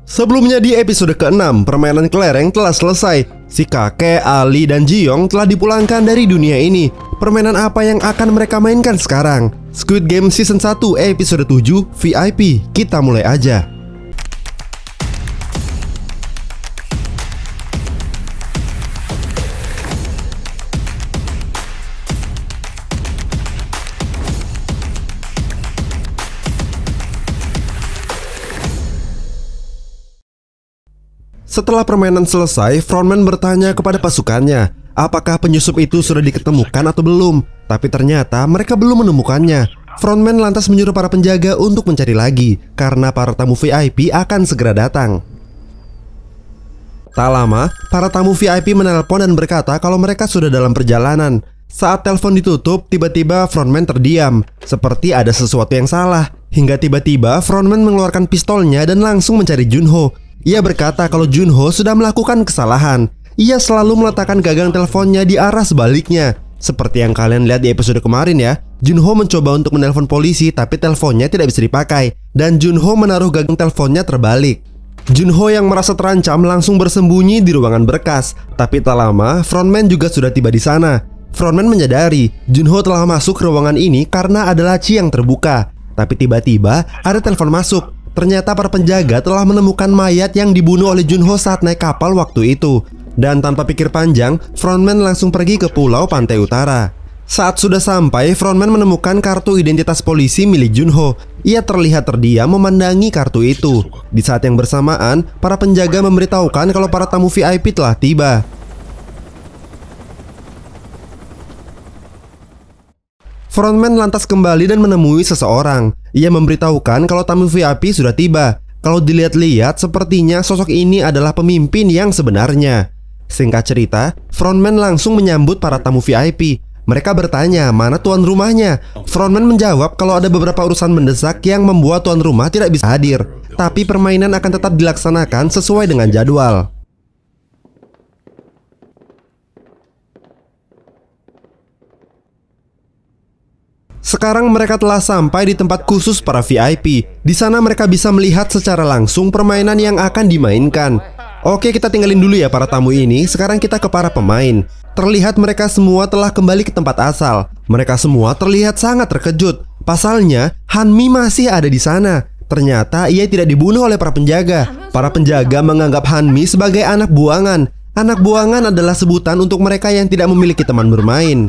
Sebelumnya di episode ke-6, permainan kelereng telah selesai. Si kakek, Ali, dan Ji-young telah dipulangkan dari dunia ini. Permainan apa yang akan mereka mainkan sekarang? Squid Game Season 1 episode 7 VIP. Kita mulai aja. Setelah permainan selesai, frontman bertanya kepada pasukannya, apakah penyusup itu sudah diketemukan atau belum? Tapi ternyata mereka belum menemukannya. Frontman lantas menyuruh para penjaga untuk mencari lagi, karena para tamu VIP akan segera datang. Tak lama, para tamu VIP menelpon dan berkata kalau mereka sudah dalam perjalanan. Saat telepon ditutup, tiba-tiba frontman terdiam, seperti ada sesuatu yang salah. Hingga tiba-tiba frontman mengeluarkan pistolnya dan langsung mencari Junho. Ia berkata kalau Junho sudah melakukan kesalahan. Ia selalu meletakkan gagang teleponnya di arah sebaliknya. Seperti yang kalian lihat di episode kemarin ya. Junho mencoba untuk menelpon polisi, tapi teleponnya tidak bisa dipakai. Dan Junho menaruh gagang teleponnya terbalik. Junho yang merasa terancam langsung bersembunyi di ruangan berkas. Tapi tak lama, frontman juga sudah tiba di sana. Frontman menyadari Junho telah masuk ke ruangan ini karena ada laci yang terbuka. Tapi tiba-tiba ada telepon masuk. Ternyata para penjaga telah menemukan mayat yang dibunuh oleh Junho saat naik kapal waktu itu. Dan tanpa pikir panjang, frontman langsung pergi ke pulau pantai utara. Saat sudah sampai, frontman menemukan kartu identitas polisi milik Junho. Ia terlihat terdiam memandangi kartu itu. Di saat yang bersamaan, para penjaga memberitahukan kalau para tamu VIP telah tiba. Frontman lantas kembali dan menemui seseorang. Ia memberitahukan kalau tamu VIP sudah tiba. Kalau dilihat-lihat, sepertinya sosok ini adalah pemimpin yang sebenarnya. Singkat cerita, frontman langsung menyambut para tamu VIP. Mereka bertanya mana tuan rumahnya. Frontman menjawab kalau ada beberapa urusan mendesak yang membuat tuan rumah tidak bisa hadir. Tapi permainan akan tetap dilaksanakan sesuai dengan jadwal. Sekarang mereka telah sampai di tempat khusus para VIP. Di sana mereka bisa melihat secara langsung permainan yang akan dimainkan. Oke, kita tinggalin dulu ya para tamu ini. Sekarang kita ke para pemain. Terlihat mereka semua telah kembali ke tempat asal. Mereka semua terlihat sangat terkejut. Pasalnya, Hanmi masih ada di sana. Ternyata ia tidak dibunuh oleh para penjaga. Para penjaga menganggap Hanmi sebagai anak buangan. Anak buangan adalah sebutan untuk mereka yang tidak memiliki teman bermain.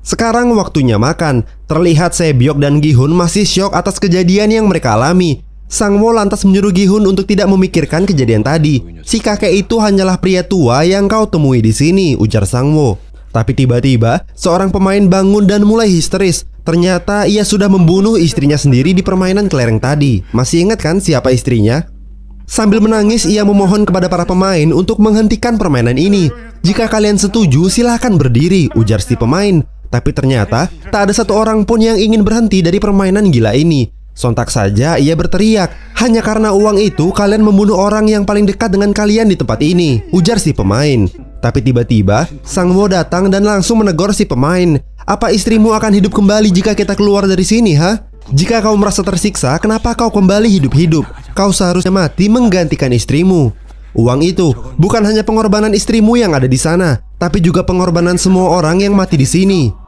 Sekarang waktunya makan. Terlihat Sebyok dan Gi-hun masih syok atas kejadian yang mereka alami. Sang-woo lantas menyuruh Gi-hun untuk tidak memikirkan kejadian tadi. Si kakek itu hanyalah pria tua yang kau temui di sini, ujar Sang-woo. Tapi tiba-tiba seorang pemain bangun dan mulai histeris. Ternyata ia sudah membunuh istrinya sendiri di permainan kelereng tadi. Masih ingat kan siapa istrinya? Sambil menangis ia memohon kepada para pemain untuk menghentikan permainan ini. Jika kalian setuju silahkan berdiri, ujar si pemain. Tapi ternyata tak ada satu orang pun yang ingin berhenti dari permainan gila ini. Sontak saja ia berteriak, hanya karena uang itu kalian membunuh orang yang paling dekat dengan kalian di tempat ini, ujar si pemain. Tapi tiba-tiba Sang-woo datang dan langsung menegur si pemain. Apa istrimu akan hidup kembali jika kita keluar dari sini, ha? Jika kau merasa tersiksa, kenapa kau kembali hidup-hidup? Kau seharusnya mati menggantikan istrimu. Uang itu bukan hanya pengorbanan istrimu yang ada di sana, tapi juga pengorbanan semua orang yang mati di sini.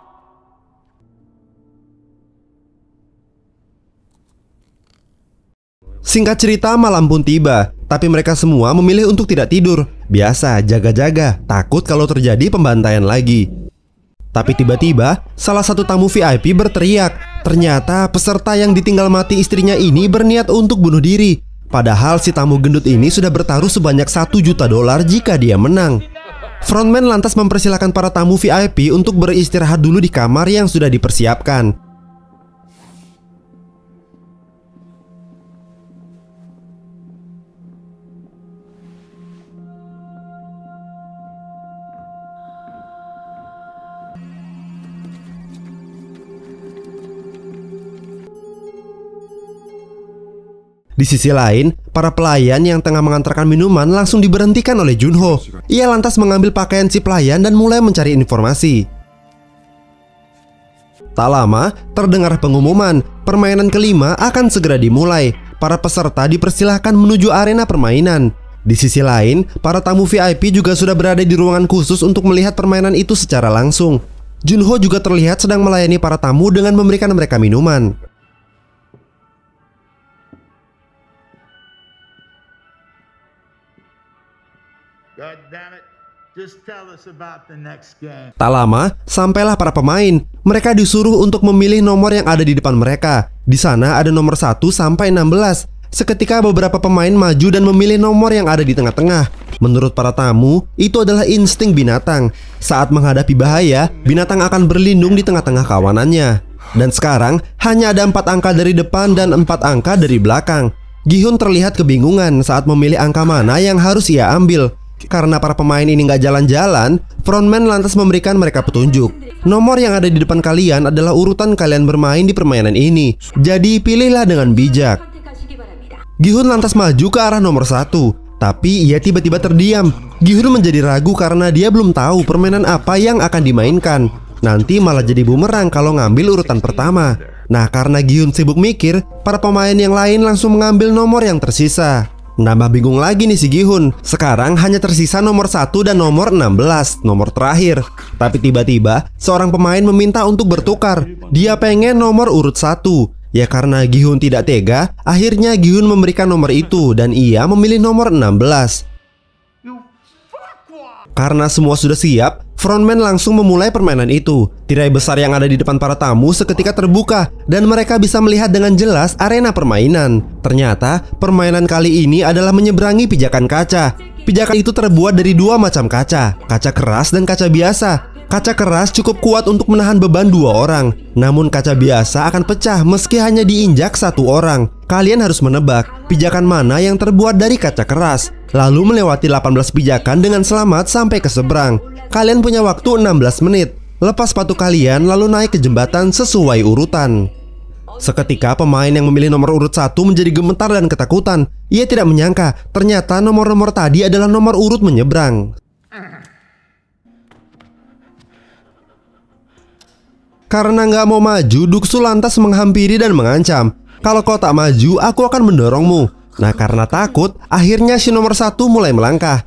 Singkat cerita, malam pun tiba, tapi mereka semua memilih untuk tidak tidur. Biasa, jaga-jaga, takut kalau terjadi pembantaian lagi. Tapi tiba-tiba, salah satu tamu VIP berteriak. Ternyata peserta yang ditinggal mati istrinya ini berniat untuk bunuh diri. Padahal si tamu gendut ini sudah bertaruh sebanyak $1 juta jika dia menang. Frontman lantas mempersilahkan para tamu VIP untuk beristirahat dulu di kamar yang sudah dipersiapkan. Di sisi lain, para pelayan yang tengah mengantarkan minuman langsung diberhentikan oleh Junho. Ia lantas mengambil pakaian si pelayan dan mulai mencari informasi. Tak lama, terdengar pengumuman, permainan kelima akan segera dimulai. Para peserta dipersilahkan menuju arena permainan. Di sisi lain, para tamu VIP juga sudah berada di ruangan khusus untuk melihat permainan itu secara langsung. Junho juga terlihat sedang melayani para tamu dengan memberikan mereka minuman. God damn it. Just tell us about the next game. Tak lama, sampailah para pemain. Mereka disuruh untuk memilih nomor yang ada di depan mereka. Di sana ada nomor 1 sampai 16. Seketika beberapa pemain maju dan memilih nomor yang ada di tengah-tengah. Menurut para tamu, itu adalah insting binatang. Saat menghadapi bahaya, binatang akan berlindung di tengah-tengah kawanannya. Dan sekarang, hanya ada 4 angka dari depan dan 4 angka dari belakang. Gi-hun terlihat kebingungan saat memilih angka mana yang harus ia ambil. Karena para pemain ini nggak jalan-jalan, frontman lantas memberikan mereka petunjuk. Nomor yang ada di depan kalian adalah urutan kalian bermain di permainan ini. Jadi pilihlah dengan bijak. Gi-hun lantas maju ke arah nomor 1, tapi ia tiba-tiba terdiam. Gi-hun menjadi ragu karena dia belum tahu permainan apa yang akan dimainkan. Nanti malah jadi bumerang kalau ngambil urutan pertama. Nah, karena Gi-hun sibuk mikir, para pemain yang lain langsung mengambil nomor yang tersisa. Nambah bingung lagi nih si Gi-hun. Sekarang hanya tersisa nomor 1 dan nomor 16, nomor terakhir. Tapi tiba-tiba seorang pemain meminta untuk bertukar. Dia pengen nomor urut 1. Ya karena Gi-hun tidak tega, akhirnya Gi-hun memberikan nomor itu dan ia memilih nomor 16. Karena semua sudah siap, frontman langsung memulai permainan itu. Tirai besar yang ada di depan para tamu seketika terbuka dan mereka bisa melihat dengan jelas arena permainan. Ternyata, permainan kali ini adalah menyeberangi pijakan kaca. Pijakan itu terbuat dari 2 macam kaca, kaca keras dan kaca biasa. Kaca keras cukup kuat untuk menahan beban 2 orang. Namun kaca biasa akan pecah meski hanya diinjak 1 orang. Kalian harus menebak pijakan mana yang terbuat dari kaca keras, lalu melewati 18 pijakan dengan selamat sampai ke seberang. Kalian punya waktu 16 menit. Lepas sepatu kalian lalu naik ke jembatan sesuai urutan. Seketika pemain yang memilih nomor urut 1 menjadi gemetar dan ketakutan. Ia tidak menyangka ternyata nomor-nomor tadi adalah nomor urut menyeberang. Karena nggak mau maju, Duksu lantas menghampiri dan mengancam. Kalau kau tak maju, aku akan mendorongmu. Nah, karena takut, akhirnya si nomor 1 mulai melangkah.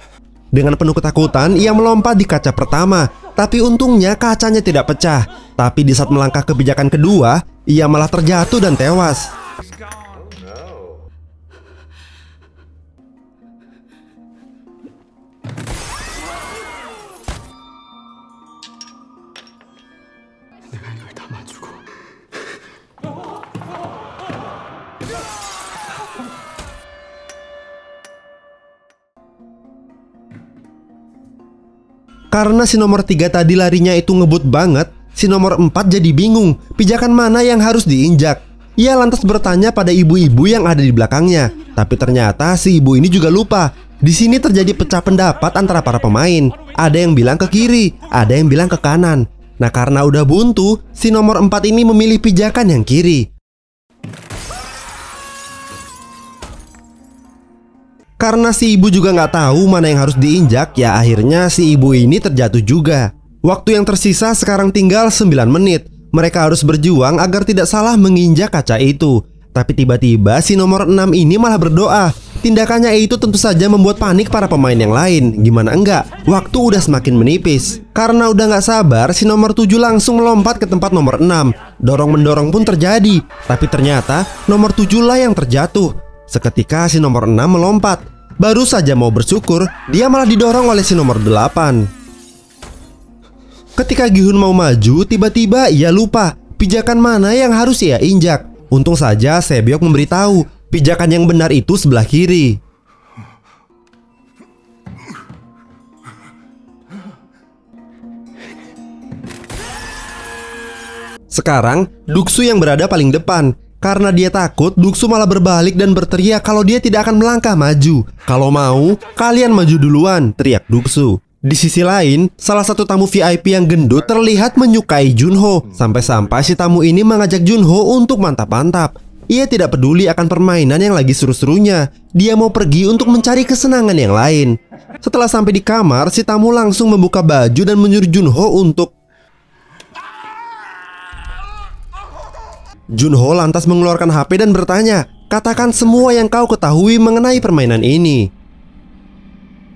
Dengan penuh ketakutan, ia melompat di kaca pertama. Tapi untungnya kacanya tidak pecah. Tapi di saat melangkah ke pijakan kedua, ia malah terjatuh dan tewas. Karena si nomor 3 tadi larinya itu ngebut banget, si nomor 4 jadi bingung pijakan mana yang harus diinjak. Ia lantas bertanya pada ibu-ibu yang ada di belakangnya. Tapi ternyata si ibu ini juga lupa. Di sini terjadi pecah pendapat antara para pemain. Ada yang bilang ke kiri, ada yang bilang ke kanan. Nah, karena udah buntu, si nomor 4 ini memilih pijakan yang kiri. Karena si ibu juga nggak tahu mana yang harus diinjak, ya akhirnya si ibu ini terjatuh juga. Waktu yang tersisa sekarang tinggal 9 menit. Mereka harus berjuang agar tidak salah menginjak kaca itu. Tapi tiba-tiba si nomor 6 ini malah berdoa. Tindakannya itu tentu saja membuat panik para pemain yang lain. Gimana enggak? Waktu udah semakin menipis. Karena udah nggak sabar, si nomor 7 langsung melompat ke tempat nomor 6. Dorong-mendorong pun terjadi. Tapi ternyata nomor 7 lah yang terjatuh. Seketika si nomor 6 melompat. Baru saja mau bersyukur, dia malah didorong oleh si nomor 8. Ketika Gi-hun mau maju, tiba-tiba ia lupa pijakan mana yang harus ia injak. Untung saja Sebyok memberitahu pijakan yang benar itu sebelah kiri. Sekarang Duksu yang berada paling depan. Karena dia takut, Duksu malah berbalik dan berteriak kalau dia tidak akan melangkah maju. Kalau mau, kalian maju duluan, teriak Duksu. Di sisi lain, salah satu tamu VIP yang gendut terlihat menyukai Junho. Sampai-sampai si tamu ini mengajak Junho untuk mantap-mantap. Ia tidak peduli akan permainan yang lagi seru-serunya. Dia mau pergi untuk mencari kesenangan yang lain. Setelah sampai di kamar, si tamu langsung membuka baju dan menyuruh Junho untuk Junho lantas mengeluarkan HP dan bertanya, "Katakan semua yang kau ketahui mengenai permainan ini."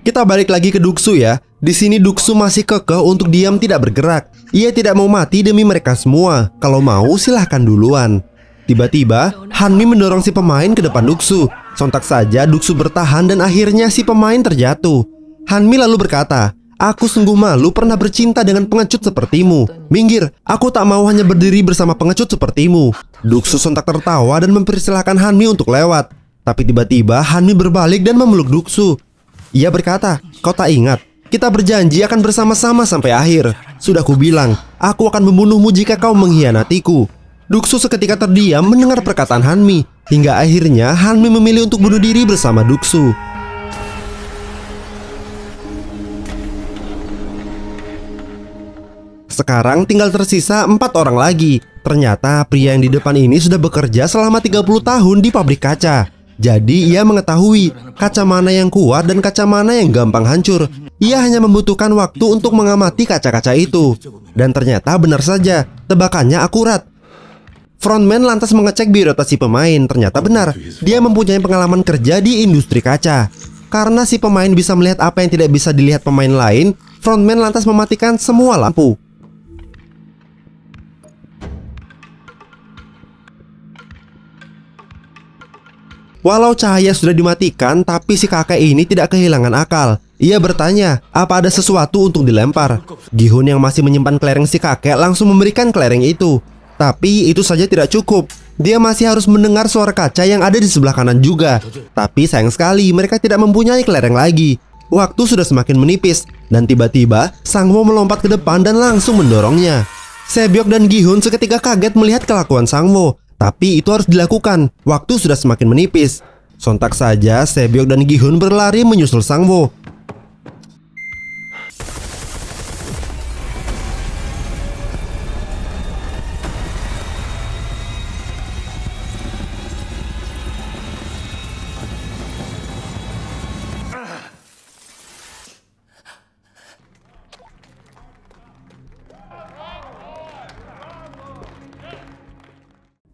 Kita balik lagi ke Duksu ya. Di sini Duksu masih kekeh untuk diam tidak bergerak. Ia tidak mau mati demi mereka semua. Kalau mau silahkan duluan. Tiba-tiba Hanmi mendorong si pemain ke depan Duksu. Sontak saja Duksu bertahan dan akhirnya si pemain terjatuh. Hanmi lalu berkata, "Aku sungguh malu pernah bercinta dengan pengecut sepertimu. Minggir, aku tak mau hanya berdiri bersama pengecut sepertimu." Duksu sontak tertawa dan mempersilahkan Hanmi untuk lewat. Tapi tiba-tiba Hanmi berbalik dan memeluk Duksu. Ia berkata, "Kau tak ingat? Kita berjanji akan bersama-sama sampai akhir. Sudah kubilang, aku akan membunuhmu jika kau mengkhianatiku." Duksu seketika terdiam mendengar perkataan Hanmi. Hingga akhirnya Hanmi memilih untuk bunuh diri bersama Duksu. Sekarang tinggal tersisa 4 orang lagi. Ternyata pria yang di depan ini sudah bekerja selama 30 tahun di pabrik kaca. Jadi ia mengetahui kaca mana yang kuat dan kaca mana yang gampang hancur. Ia hanya membutuhkan waktu untuk mengamati kaca-kaca itu. Dan ternyata benar saja, tebakannya akurat. Frontman lantas mengecek biodata si pemain. Ternyata benar, dia mempunyai pengalaman kerja di industri kaca. Karena si pemain bisa melihat apa yang tidak bisa dilihat pemain lain, Frontman lantas mematikan semua lampu. Walau cahaya sudah dimatikan, tapi si kakek ini tidak kehilangan akal. Ia bertanya, apa ada sesuatu untuk dilempar? Gi-hun yang masih menyimpan kelereng si kakek langsung memberikan kelereng itu. Tapi itu saja tidak cukup. Dia masih harus mendengar suara kaca yang ada di sebelah kanan juga. Tapi sayang sekali mereka tidak mempunyai kelereng lagi. Waktu sudah semakin menipis. Dan tiba-tiba Sang-woo melompat ke depan dan langsung mendorongnya. Sebyok dan Gi-hun seketika kaget melihat kelakuan Sang-woo. Tapi itu harus dilakukan. Waktu sudah semakin menipis. Sontak saja Sebyok dan Gi-hun berlari menyusul Sang-woo.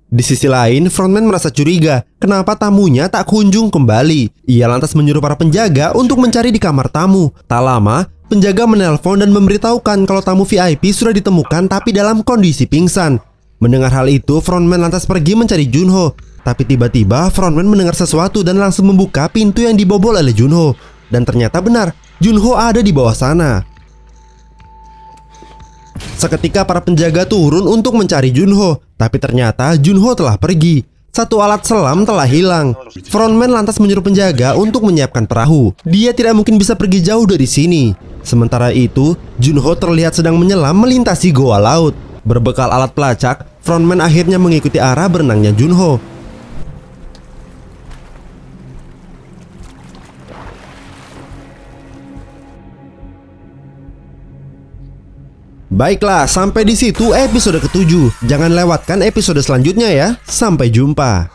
Di sisi lain, Frontman merasa curiga kenapa tamunya tak kunjung kembali. Ia lantas menyuruh para penjaga untuk mencari di kamar tamu. Tak lama, penjaga menelpon dan memberitahukan kalau tamu VIP sudah ditemukan tapi dalam kondisi pingsan. Mendengar hal itu, Frontman lantas pergi mencari Junho. Tapi tiba-tiba Frontman mendengar sesuatu dan langsung membuka pintu yang dibobol oleh Junho. Dan ternyata benar, Junho ada di bawah sana. Seketika para penjaga turun untuk mencari Junho. Tapi ternyata Junho telah pergi. Satu alat selam telah hilang. Frontman lantas menyuruh penjaga untuk menyiapkan perahu. Dia tidak mungkin bisa pergi jauh dari sini. Sementara itu, Junho terlihat sedang menyelam melintasi goa laut. Berbekal alat pelacak, Frontman akhirnya mengikuti arah berenangnya Junho. Baiklah, sampai di situ episode ke-7. Jangan lewatkan episode selanjutnya ya. Sampai jumpa.